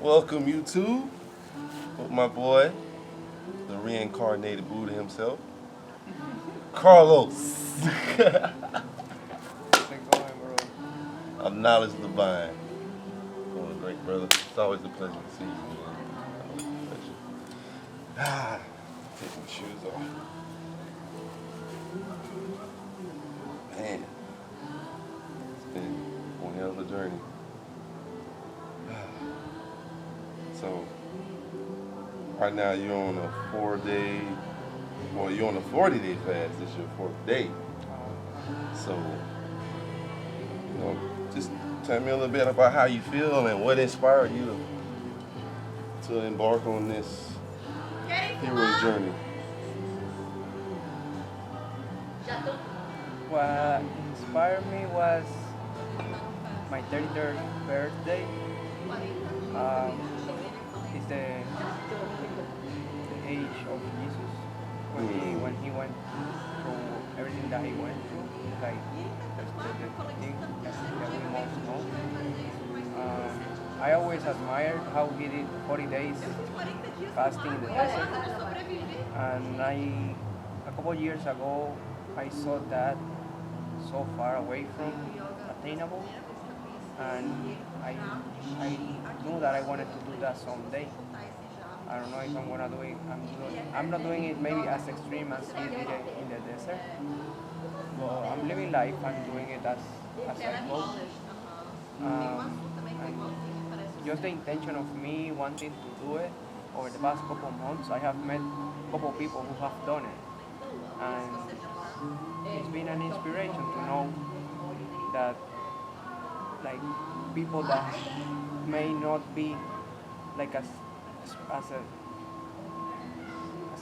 Welcome YouTube with my boy, the reincarnated Buddha himself, Carlos. How's it going, bro? Of Knowledge Divine. Doing great, brother. It's always a pleasure to see you, man. Always a pleasure. Take my shoes off. Man, it's been one hell of a journey. So, right now you're on a 4-day, well, you're on a 40-day fast. This is your fourth day. So, just tell me a little bit about how you feel and what inspired you to embark on this hero's journey. What inspired me was my 33rd birthday. It's the age of Jesus when he went through everything that he went through, like the thing that we most know. I always admired how he did 40 days fasting in the desert, and a couple years ago I saw that so far away from attainable, and I knew that I wanted to do that someday. I don't know if I'm gonna do it. I'm not doing it maybe as extreme as he did it in the desert. But I'm living life. I'm doing it as I go. And just the intention of me wanting to do it over the past couple months, I have met a couple people who have done it, and it's been an inspiration to know that like people that may not be like as a as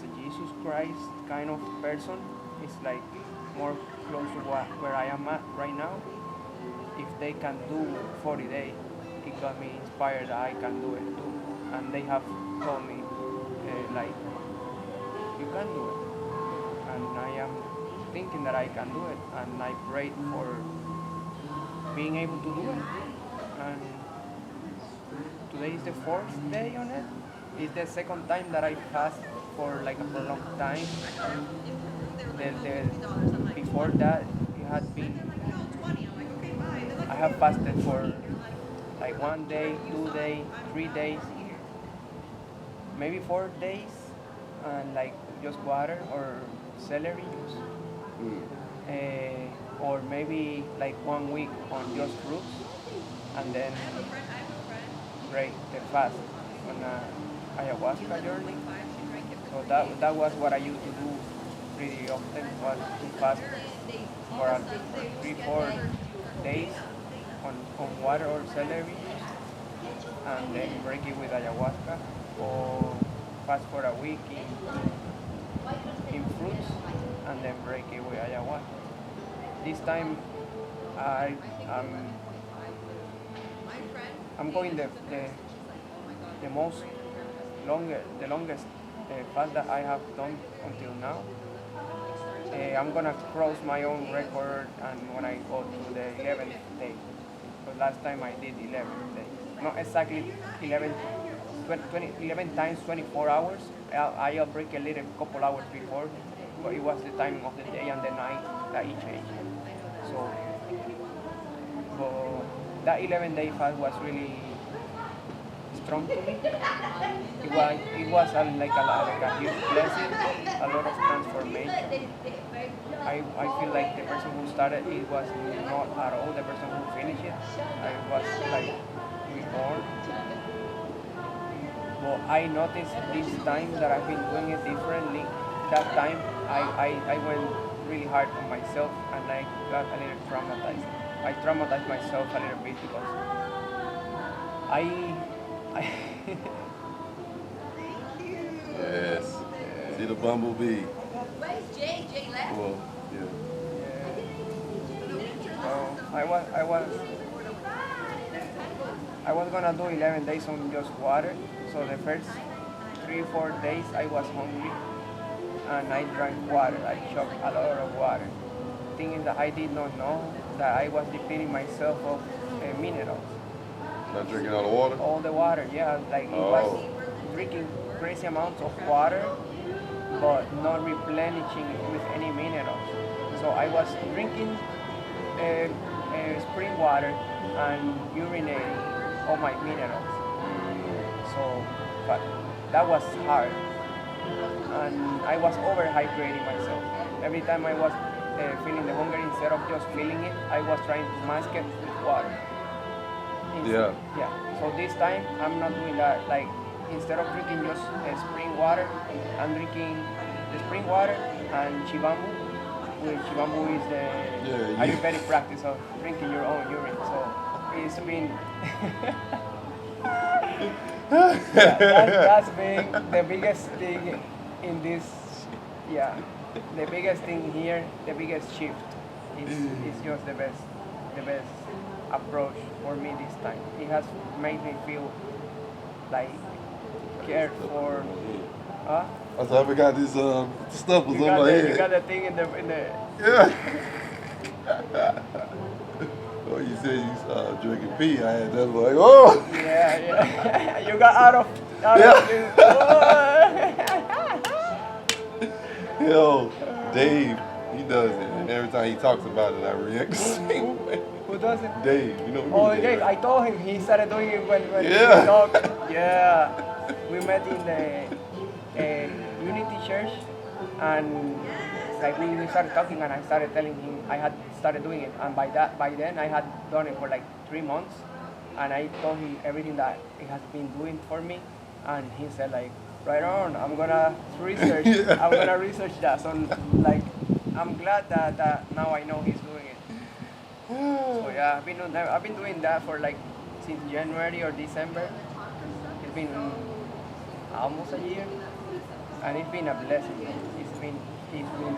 a Jesus Christ kind of person is like more close to where I am at right now. If they can do 40 days, it got me inspired that I can do it too. And they have told me like you can do it, and I am thinking that I can do it, and I prayed for being able to do it. And today is the fourth day on it. It's the second time that I fast for like a prolonged time. Before that, it had been I have fasted for like 1 day, 2 days, 3 days, maybe 4 days, and like just water or celery juice, or maybe like 1 week on just fruits, and then break the fast on a ayahuasca journey. So that was what I used to do pretty often, was to fast for 3, 4 days on water or celery juice, and then break it with ayahuasca, or fast for a week in fruits, and then break it with ayahuasca. This time I I'm going the most the longest fast that I have done until now. I'm gonna cross my own record, and when I go to the 11th day, because last time I did 11 days, not exactly 11, 11 times 24 hours. I'll break a little couple hours before, but it was the time of the day and the night that it changed. So, but that 11-day fast was really strong to me. It was like a huge blessing, a lot of transformation. I feel like the person who started it was not at all the person who finished it. I was like reborn. But I noticed this time that I've been doing it differently. That time I went really hard on myself, and I got a little traumatized. I traumatized myself a little bit because I Yes. See the bumblebee. Well, yeah. so I was gonna do 11 days on just water. So the first 3, 4 days I was hungry, and I drank water. I chugged a lot of water, thinking that I did not know that I was depleting myself of minerals. Not drinking all the water? all the water. Yeah, like it was Oh. drinking crazy amounts of water, but not replenishing it with any minerals. So I was drinking spring water and urinating all my minerals. So, but that was hard, and I was overhydrating myself. Every time I was feeling the hunger, instead of just feeling it, I was trying to mask it with water. Yeah. Yeah. So this time I'm not doing that. Like instead of drinking just spring water, I'm drinking the spring water and shivambu. Which shivambu is the Yeah. Ayurvedic practice of drinking your own urine. So it's been that's been the biggest thing in this. Yeah, the biggest thing here, the biggest shift is just the best approach for me this time. It has made me feel like cared for. Huh? I thought I forgot this stuff was You on got my the, head. you got the thing in the. Yeah. Oh, you said you drinking pee. I had that like, oh. Yeah, yeah. You got out of Yo, Dave, he does it, and every time he talks about it, I react the same way. Who does it? Dave, you know who Oh, Dave, Dave, I right? told him he started doing it when Yeah. we talked. Yeah. We met in the Unity Church, and like we started talking, and I started telling him I had started doing it, and by then I had done it for like 3 months, and I told him everything that it has been doing for me, and he said like, right on, I'm gonna research, Yeah. I'm gonna research that. So like, I'm glad that now I know he's doing it. So yeah, I've been doing that for like since January or December. It's been almost a year, and it's been a blessing. It's been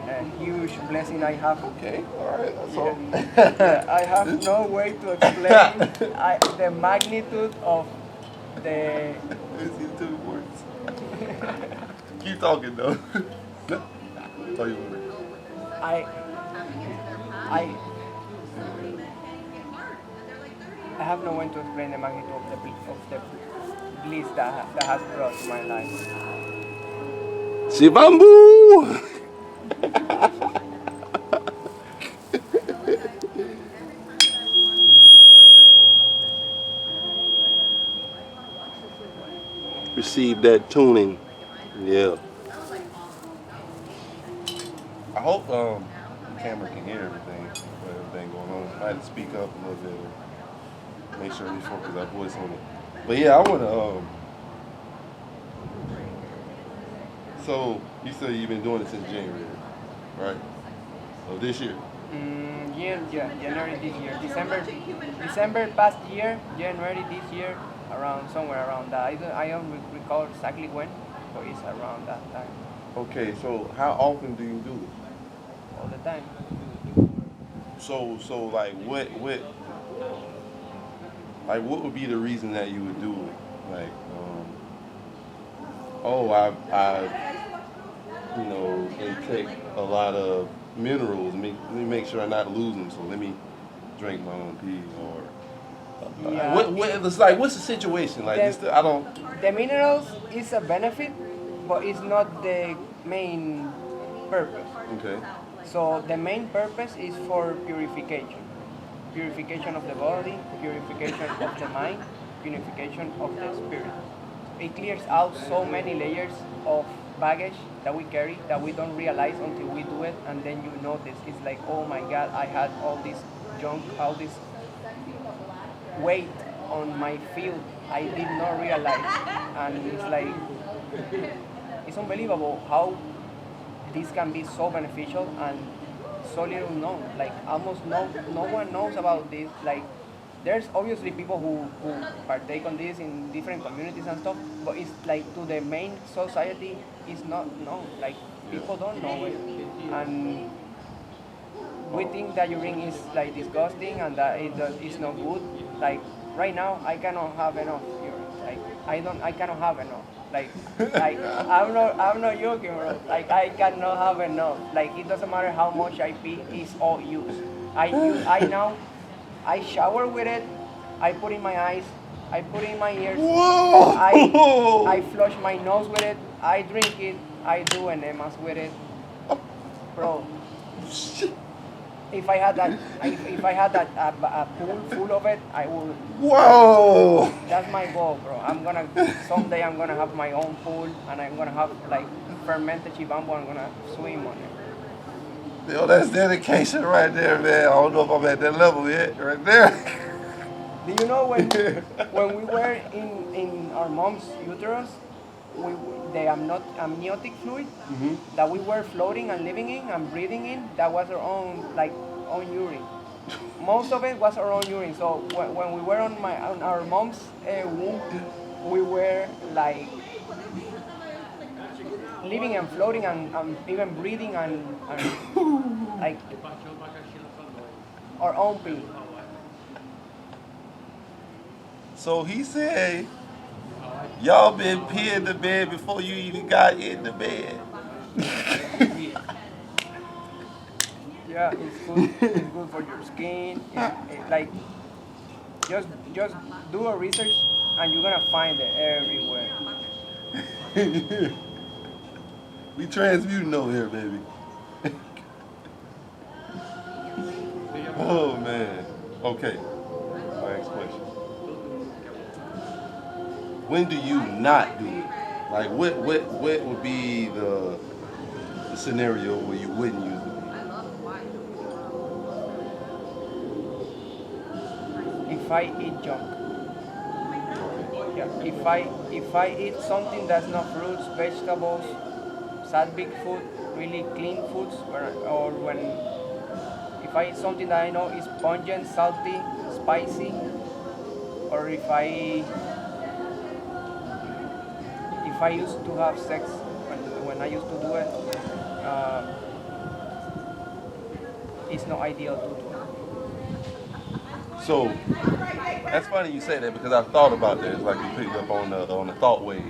a huge blessing I have. Okay, all right, that's all. Yeah, I have no way to explain the magnitude of the. It's in 2 words. Keep talking though. No, tell you what. I I I have no way to explain the magnitude of the bliss that has brought to my life. Shivambu! Receive that tuning. Yeah. I hope the camera can hear everything going on. I had to speak up a little bit. Make sure we focus our voice on it. But yeah, I wanna so you said you've been doing it since January, right? Of this year. January this year, December past year, January this year, around somewhere around that. I don't recall exactly when, but it's around that time. Okay, so how often do you do it? All the time. So like what would be the reason that you would do it? Like, oh, I intake a lot of minerals. Let me make sure I'm not losing them. So let me drink my own pee. Or Yeah, it's like, what's the situation? Like, I don't. The minerals is a benefit, but it's not the main purpose. Okay. So the main purpose is for purification. Purification of the body, purification of the mind, purification of the spirit. It clears out so many layers of baggage that we carry that we don't realize until we do it, and then you notice it's like, oh my god, I had all this junk, all this weight on my field I did not realize. And it's like, it's unbelievable how this can be so beneficial and so little known. Like almost no one knows about this. Like there's obviously people who partake on this in different communities and stuff, but it's like to the main society it's not known. Like people don't know it. And we think that urine is like disgusting and that it's not good. Like right now I cannot have enough urine. Like I cannot have enough. Like I'm not joking, bro. Like I cannot have enough. Like it doesn't matter how much I pee, it's all used. I shower with it, I put in my eyes, I put it in my ears. I Whoa! flush my nose with it. I drink it. I do enemas with it, bro. Shit. If I had that a pool full of it, I would. Whoa! That's my goal, bro. Someday I'm gonna have my own pool and I'm gonna have like fermented shivambu. I'm gonna swim on it. Yo, that's dedication right there, man. I don't know if I'm at that level yet, right there. Do you know when we were in our mom's uterus, we the amniotic fluid Hmm. that we were floating and living in and breathing in, that was our own like own urine. Most of it was our own urine. So when we were on our mom's womb, we were like living and floating and even breathing and like our own pee. So he said, y'all been peeing the bed before you even got in the bed. Yeah, it's good. It's good for your skin. Like just do a research and you're gonna find it everywhere. We transmuting over here, baby. Oh man. Okay. My next question. When do you not do it? Like what would be the scenario where you wouldn't use it? If I eat junk, yeah. If I eat something that's not fruits, vegetables, sad big food, really clean foods, or when if I eat something that I know is pungent, salty, spicy, or if I used to have sex when I used to do it, uh, it's not ideal to do it. So that's funny you say that because I've thought about that. It's like you picked up on the thought wave.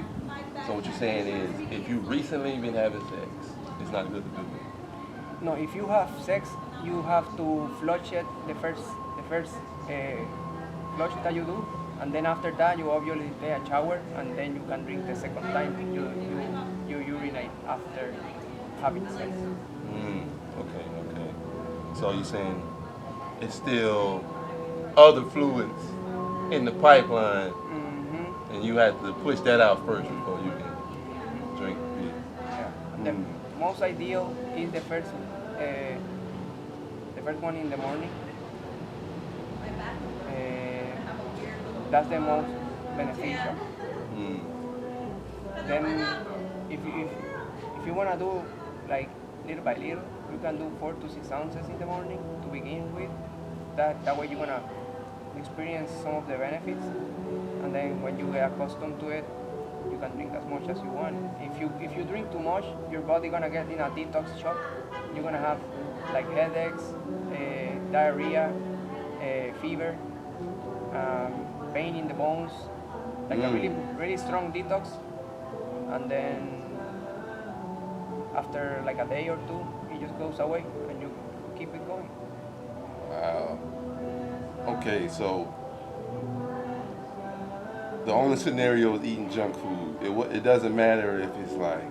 So what you're saying is, if you recently been having sex, it's not good to do it. No, if you have sex, you have to flush it the first flush that you do, and then after that you obviously take a shower, and then you can drink the second time. You urinate after having sex. Mm, okay, okay. So you're saying it's still other fluids in the pipeline, Mm-hmm. and you have to push that out first before you can drink the Yeah. beer. The most ideal is the first one in the morning. That's the most beneficial. Mm. Then, if you wanna do like little by little, you can do 4 to 6 ounces in the morning to begin with. That way you're gonna experience some of the benefits, and then when you get accustomed to it, you can drink as much as you want. If you drink too much, your body gonna get in a detox shock. You're gonna have like headaches, diarrhea, fever, pain in the bones, like a really really strong detox, and then after like a day or two, it just goes away, and you keep it going. Wow. Okay, so the only scenario is eating junk food. It doesn't matter if it's like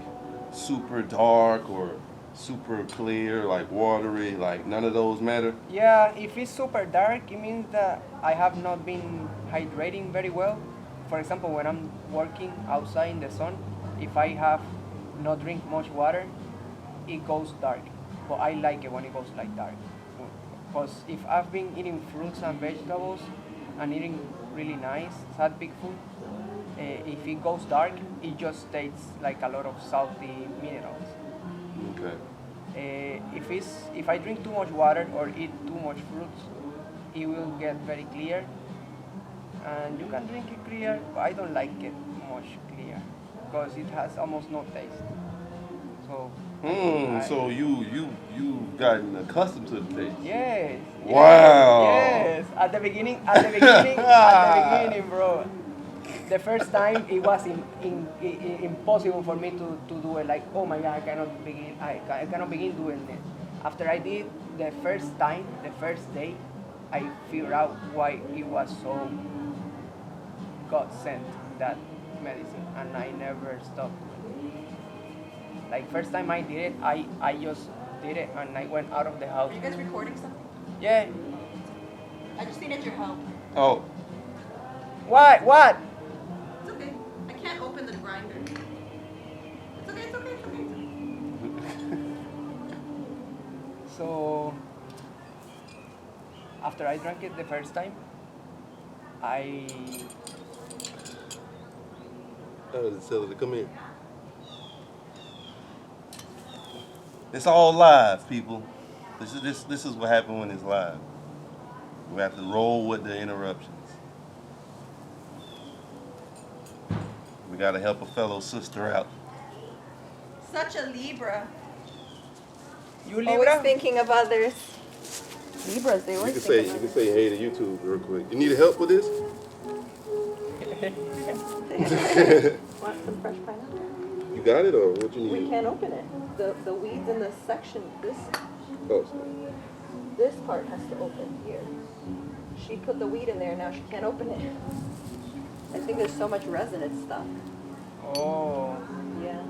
super dark or super clear, like watery, like none of those matter. Yeah, if it's super dark, it means that I have not been hydrating very well. For example, when I'm working outside in the sun, if I have not drink much water, it goes dark. But I like it when it goes like dark. Because if I've been eating fruits and vegetables and eating really nice, sad big food, if it goes dark, it just tastes like a lot of salty minerals. Okay. If I drink too much water or eat too much fruits, it will get very clear, and you can drink it clear. But I don't like it much clear because it has almost no taste. So So you've gotten accustomed to the taste. yes, yes, Wow. yes. At the beginning, bro. The first time it was impossible for me to do it. Like, oh my god, I cannot begin doing it. After I did the first time, the first day, I figured out why it was God sent that medicine, and I never stopped. Like first time I did it, I just did it, and I went out of the house. Are you guys recording something? Yeah. I just needed your help. Oh, What? What? It's okay. I can't open the grinder. It's okay, it's okay, it's okay. So after I drank it the first time, I oh, just tell her to come here. It's all live, people. This is what happened when it's live. We have to roll with the interruptions. We gotta help a fellow sister out. Such a Libra. you Always Libra? thinking of others. Libras, they You always can think say of you can say hey to YouTube real quick. You need help with this? others. Want some fresh pineapple? You got it or what you need? We can't open it. The weeds in the section, Oh, this part has to open here. She put the weed in there, now she can't open it. I think there's so much resin it's stuck. Oh. Yeah.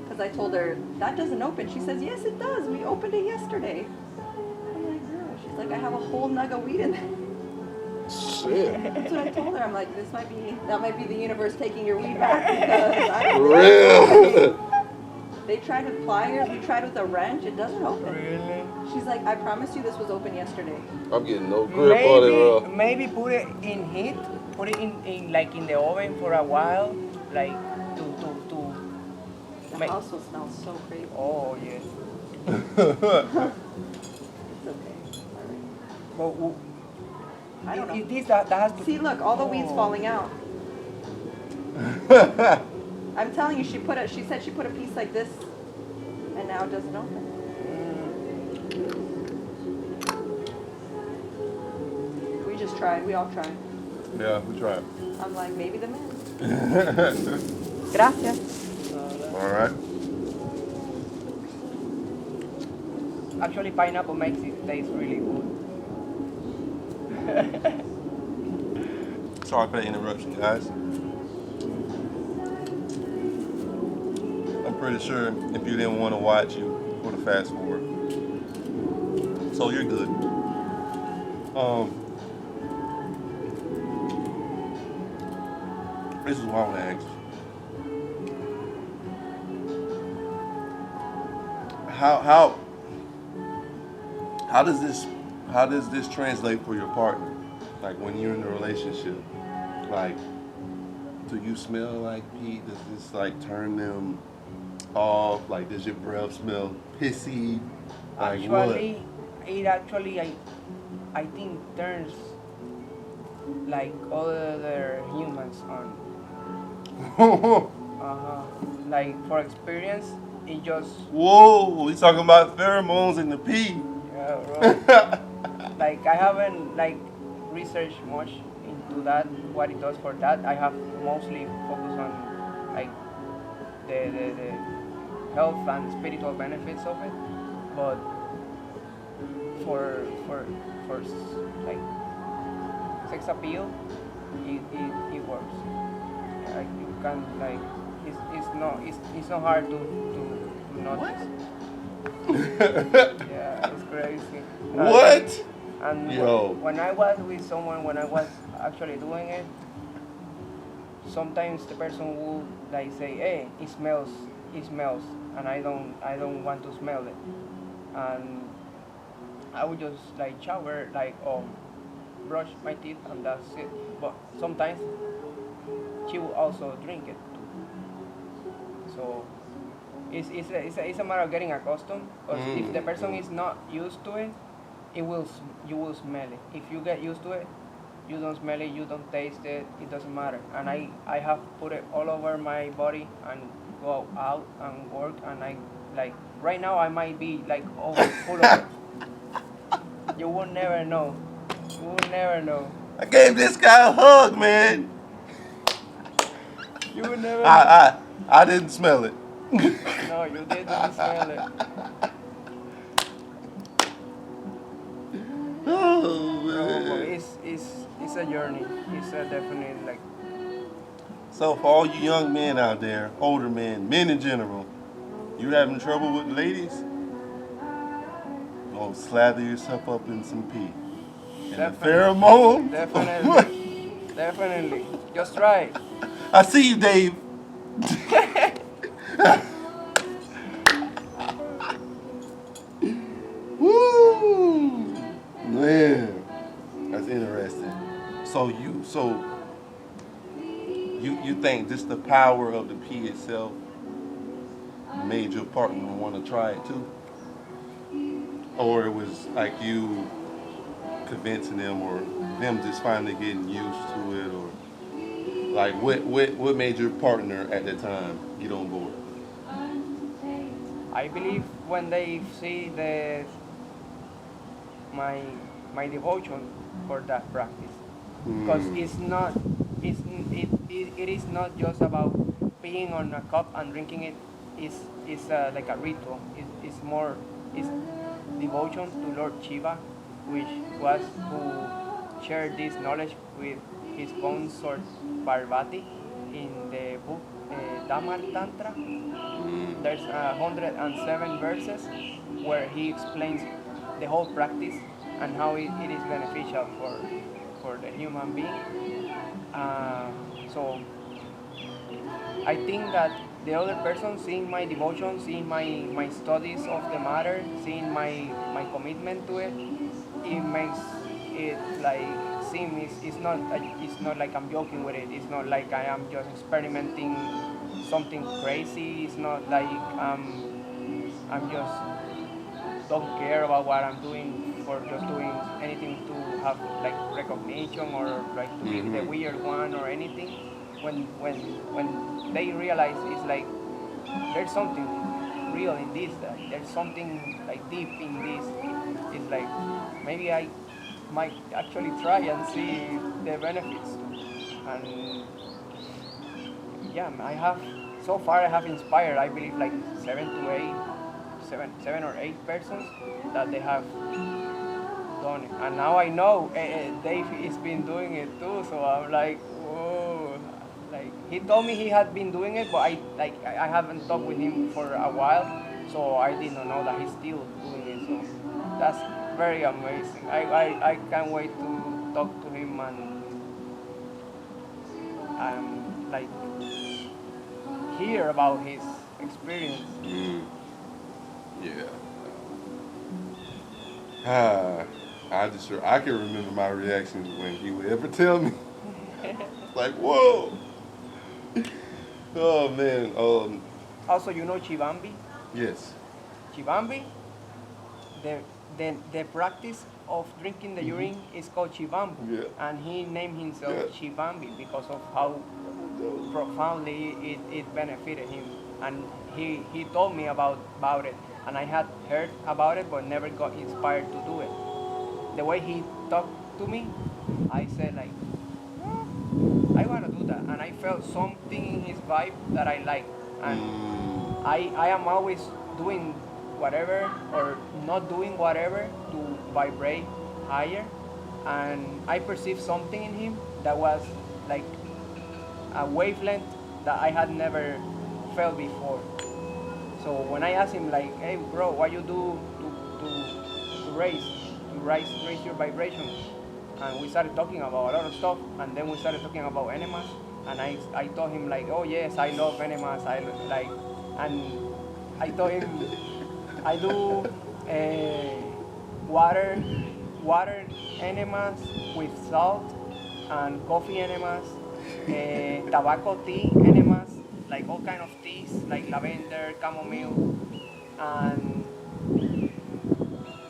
Because I told her, that doesn't open. She says, yes, it does. We opened it yesterday. I'm like, girl. She's like, I have a whole nug of weed in there. shit. That's what I told her. I'm like, that might be the universe taking your weed back because I For don't real. They tried with pliers. We tried with a wrench. It doesn't open. Really? She's like, I promise you this was open yesterday. I'm getting no grip on it, Maybe put it in heat. Put it in like in the oven for a while, like to The make. house will smell so crazy. Oh yeah. It's okay. All right. But I don't know. this that has to. See, look, all the weeds Oh. falling out. I'm telling you, she said she put a piece like this, and now it doesn't open. We just tried. We all tried. Yeah, we tried. I'm like, maybe the man. Gracias. All right. Actually, pineapple makes it taste really good. Sorry for the interruption, guys. I'm pretty sure if you didn't want to watch, you would have fast forward. So you're good. This is what I want to ask. How does this translate for your partner? Like when you're in a relationship, like do you smell like Pete? Does this like turn them off? Like does your breath smell pissy? Like Actually, it actually I think turns like other humans on. what? Like for experience, it just Whoa, we talking about pheromones in the pee. yeah, bro. Like I haven't like researched much into that, what it does for that. I have mostly focused on like the health and spiritual benefits of it, but for like sex appeal, it works. Like you can like it's not hard to notice. Yeah, it's crazy. What? And Yo. when I was with someone, when I was actually doing it, sometimes the person would like say, "Hey, it smells," and I don't want to smell it, and I would just like shower, like brush my teeth, and that's it. But sometimes she will also drink it too. So it's a matter of getting accustomed. Because if the person is not used to it, you will smell it. If you get used to it, you don't smell it, you don't taste it. It doesn't matter. And I have put it all over my body and go out and work. And I like right now I might be like over full of it. You will never know. You will never know. I gave this guy a hug, man. You will never know. I didn't smell it. No, you didn't smell it. Oh No, but man. it's it's a journey. It's a definite like So for all you young men out there, older men in general, you having trouble with ladies? Go slather yourself up in some pee. And the definitely, pheromones. definitely. Just try. I see you, Dave. Woo! Man, that's interesting. So you think just the power of the pee itself made your partner want to try it too? Or it was like you convincing them or them just finally getting used to it, or like what made your partner at that time get on board? I believe when they see the my my devotion for that practice, because it's not it is not just about peeing on a cup and drinking it. It's like a ritual. It's more it's devotion to Lord Shiva, which was who shared this knowledge with his consort Parvati in the book Tamar Tantra. There's 107 verses where he explains the whole practice and how it is beneficial for the human being. So I think that the other person seeing my devotion, seeing my studies of the matter, seeing my commitment to it, it makes it like seem it's not like I'm joking with it. It's not like I am just experimenting something crazy. It's not like I'm just don't care about what I'm doing or just doing anything to have like recognition or like to be the weird one or anything. When they realize it's like there's something real in this, that there's something like deep in this. It's like maybe I might actually try and see the benefits too. And yeah, I have so far I have inspired I believe like 7 or 8 persons that they have done it. And now I know Dave has been doing it too, so I'm like, whoa. Like he told me he had been doing it, but I haven't talked with him for a while, so I did not know that he's still doing it. So that's very amazing. I can't wait to talk to him and like hear about his experience. Yeah. I can remember my reactions when he would ever tell me. Like, whoa. Oh man. Also, you know Chivambi? Yes. Chivambi, the practice of drinking the urine is called shivambu, Yeah. and he named himself Yeah. Chivambi because of how profoundly it benefited him. And he told me about it, and I had heard about it but never got inspired to do it. The way he talked to me, I said like, I want to do that, and I felt something in his vibe that I like, and I am always doing whatever or not doing whatever to vibrate higher, and I perceived something in him that was like a wavelength that I had never felt before. So when I asked him like, hey bro, what you do to raise your vibration? And we started talking about a lot of stuff, and then we started talking about enemas, and I told him like, oh yes, I love enemas, like, and I told him I do water enemas with salt, and coffee enemas, tobacco tea enemas, like all kind of teas, like lavender, chamomile, and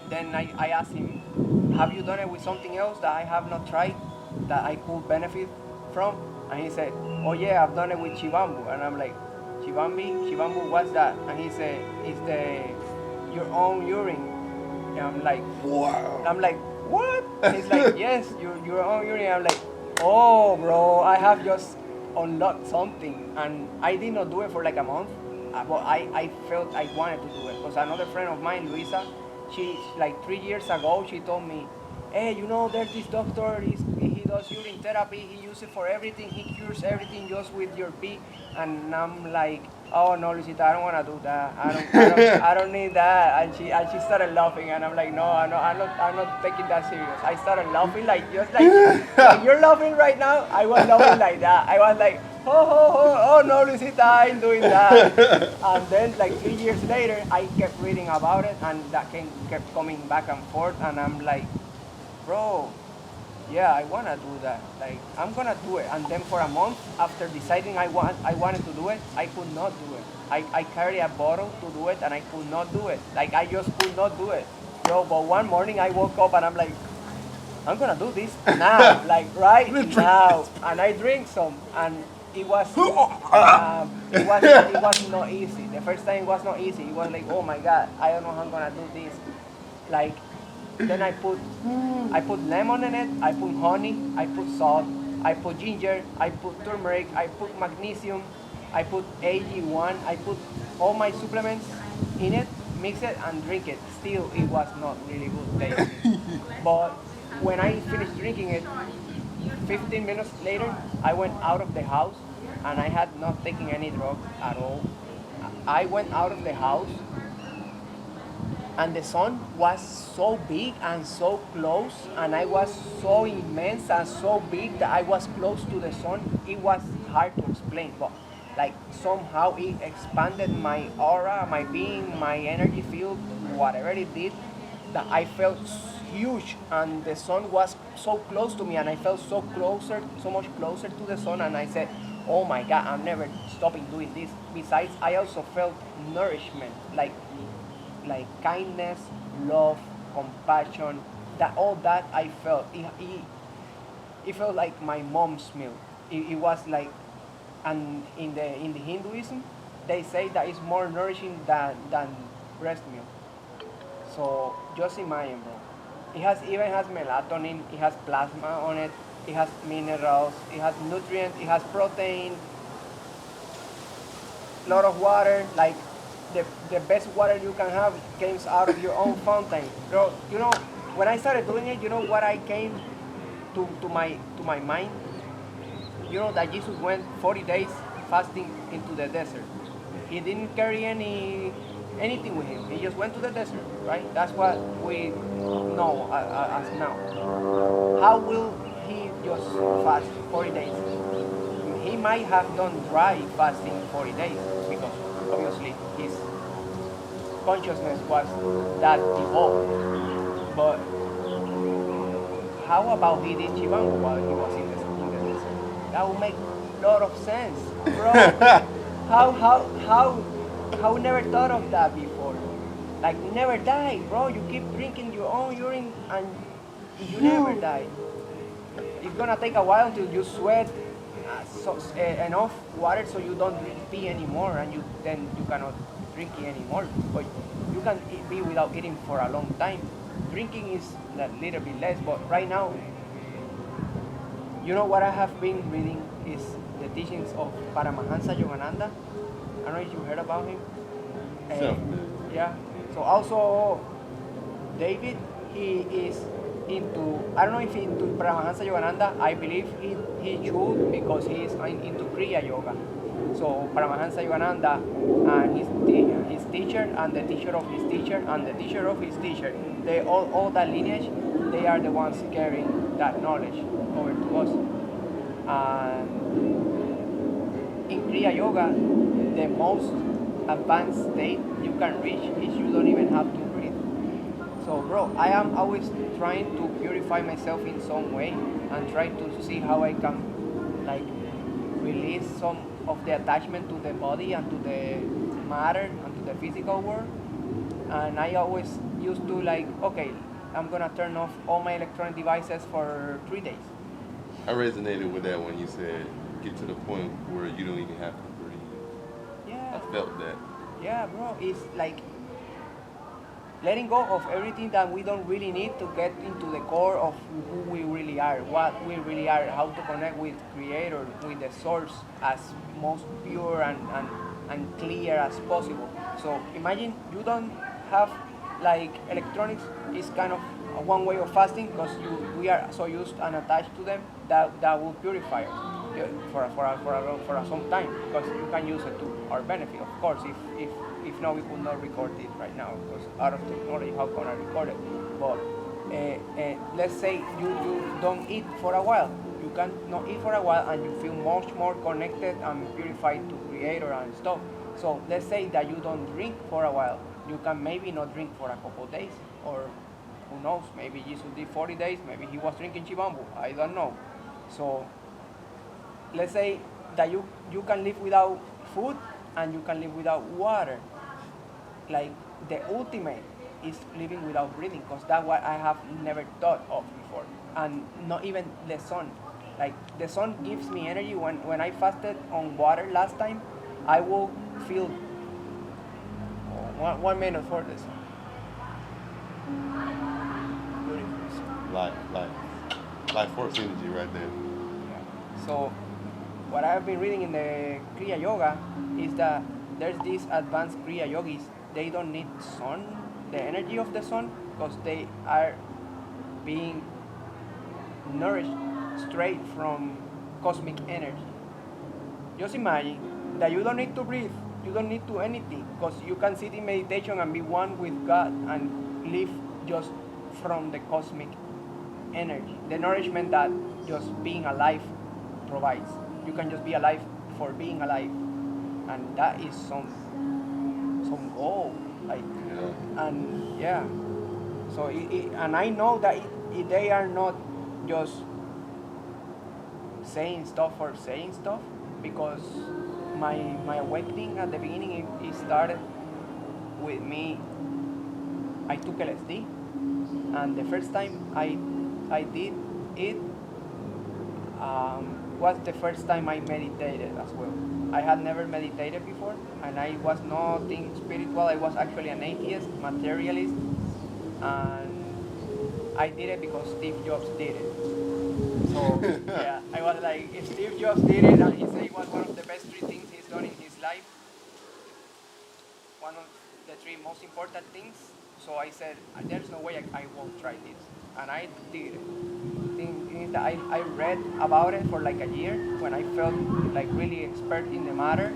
then I asked him, have you done it with something else that I have not tried that I could benefit from? And he said, oh yeah, I've done it with shivambu. And I'm like, shivambu, what's that? And he said, it's your own urine. And Wow. I'm like, what? And he's like, yes, your own urine. I'm like, oh bro, I have just unlocked something. And I did not do it for like a month, but I felt I wanted to do it. Because another friend of mine, Luisa, she like 3 years ago, she told me, hey, there's this doctor, he does urine therapy, he uses it for everything, he cures everything just with your pee. And I'm like, oh no, Luisita, I don't want to do that. I don't need that. And she started laughing, and I'm like, no, I'm not taking that serious. I started laughing like just like you're laughing right now. I was laughing like that. I was like, oh no, Luisita, I ain't doing that. And then like 3 years later, I kept reading about it, and that kept coming back and forth, and I'm like, bro, yeah, I wanna do that. Like I'm gonna do it. And then for a month after deciding I wanted to do it, I could not do it. I carried a bottle to do it, and I could not do it. Like I just could not do it. Bro, but one morning I woke up and I'm like, I'm gonna do this now, like right now. And I drink some, and it was not easy. The first time it was not easy. It was like, oh my god, I don't know how I'm gonna do this. Like then I put lemon in it, I put honey, I put salt, I put ginger, I put turmeric, I put magnesium, I put AG1, I put all my supplements in it, mix it and drink it. Still it was not really good tasting. But when I finished drinking it, 15 minutes later I went out of the house and I had not taken any drug at all. I went out of the house and the sun was so big and so close, and I was so immense and so big that I was close to the sun. It was hard to explain, but like somehow it expanded my aura, my being, my energy field, whatever it did, that I felt huge, and the sun was so close to me, and I felt so much closer to the sun, and I said, oh my god, I'm never stopping doing this. Besides, I also felt nourishment, like kindness, love, compassion, that all that I felt. It felt like my mom's milk. It was like, and in the Hinduism, they say that it's more nourishing than breast milk. So just imagine, bro. Even has melatonin. It has plasma on it. It has minerals. It has nutrients. It has protein. Lot of water. Like the best water you can have comes out of your own fountain, bro. When I started doing it, you know what I came to my mind. You know that Jesus went 40 days fasting into the desert. He didn't carry anything with him. He just went to the desert, right? That's what we know as now. How will he just fast 40 days? He might have done dry fasting 40 days because obviously his consciousness was that evolved. But how about he did shivambu while he was in the desert? That would make a lot of sense, bro. How we never thought of that before? Like never die, bro. You keep drinking your own urine and you never die. It's gonna take a while until you sweat enough water so you don't pee anymore, and then you cannot drink it anymore. But you can be without eating for a long time. Drinking is a little bit less, but right now, you know what I have been reading is the teachings of Paramahansa Yogananda. I don't know if you heard about him. So, Yeah. So also David, he is I don't know if he's into Paramahansa Yogananda. I believe he should because he is into Kriya Yoga. So Paramahansa Yogananda and his teacher and the teacher of his teacher and the teacher of his teacher, they all that lineage, they are the ones carrying that knowledge over to us. And in Kriya Yoga, the most advanced state you can reach is you don't even have to breathe. So, bro, I am always trying to purify myself in some way and try to see how I can, like, release some of the attachment to the body and to the matter and to the physical world. And I always used to, like, okay, I'm gonna turn off all my electronic devices for 3 days. I resonated with that when you said get to the point where you don't even have to breathe. Yeah. I felt that. Yeah, bro, it's like letting go of everything that we don't really need to get into the core of who we really are, what we really are, how to connect with Creator, with the Source as most pure and clear as possible. So imagine you don't have, like, electronics is kind of one way of fasting because we are so used and attached to them that will purify us for some time because you can use it to our benefit. Of course, if not, we could not record it right now because out of technology, how can I record it? But let's say you don't eat for a while. You can not eat for a while and you feel much more connected and purified to Creator and stuff. So let's say that you don't drink for a while. You can maybe not drink for a couple of days, or who knows, maybe Jesus did 40 days, maybe he was drinking shivambu, I don't know. So let's say that you can live without food and you can live without water. Like the ultimate is living without breathing because that's what I have never thought of before. And not even the sun. Like the sun gives me energy. When I fasted on water last time, I will feel 1 minute for this. Beautiful. Life force energy right there. Yeah. So, what I have been reading in the Kriya Yoga is that there's these advanced Kriya yogis. They don't need sun, the energy of the sun, because they are being nourished straight from cosmic energy. Just imagine that you don't need to breathe, you don't need to anything, because you can sit in meditation and be one with God and live just from the cosmic energy, the nourishment that just being alive provides. You can just be alive for being alive, and that is some goal, like, and yeah. So and I know that they are not just saying stuff for saying stuff, because my awakening at the beginning it started with me. I took LSD, and the first time I did it was the first time I meditated as well. I had never meditated before, and I was nothing spiritual. I was actually an atheist, materialist, and I did it because Steve Jobs did it. So yeah, I was like, if Steve Jobs did it and he said it was one of the best 3 things he's done in his life, one of the 3 most important things. So I said, there's no way I won't try this, and I did it. I read about it for like a year. When I felt like really expert in the matter,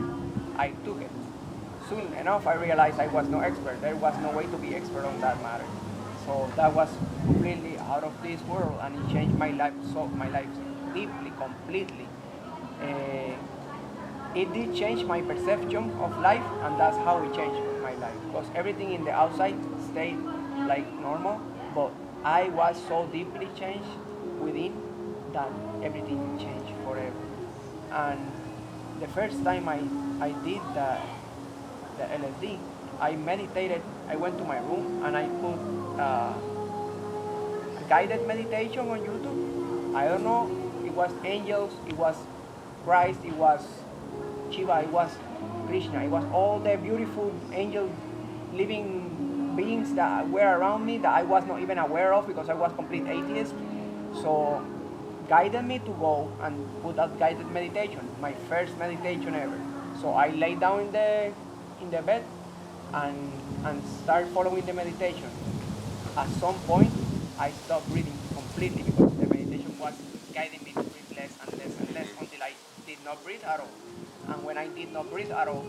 I took it. Soon enough, I realized I was no expert. There was no way to be expert on that matter. So that was completely out of this world, and it changed my life. So my life deeply, completely. It did change my perception of life, and that's how it changed my life. Because everything in the outside stayed like normal, but I was so deeply changed within that everything changed forever. And the first time I did the LSD, I meditated. I went to my room and I put a guided meditation on YouTube. I don't know, it was angels, it was Christ, it was Shiva, it was Krishna, it was all the beautiful angel living beings that were around me that I was not even aware of because I was complete atheist. So guided me to go and put that guided meditation, my first meditation ever. So I lay down in the bed and start following the meditation. At some point, I stopped breathing completely because the meditation was guiding me to breathe less and less and less until I did not breathe at all. And when I did not breathe at all,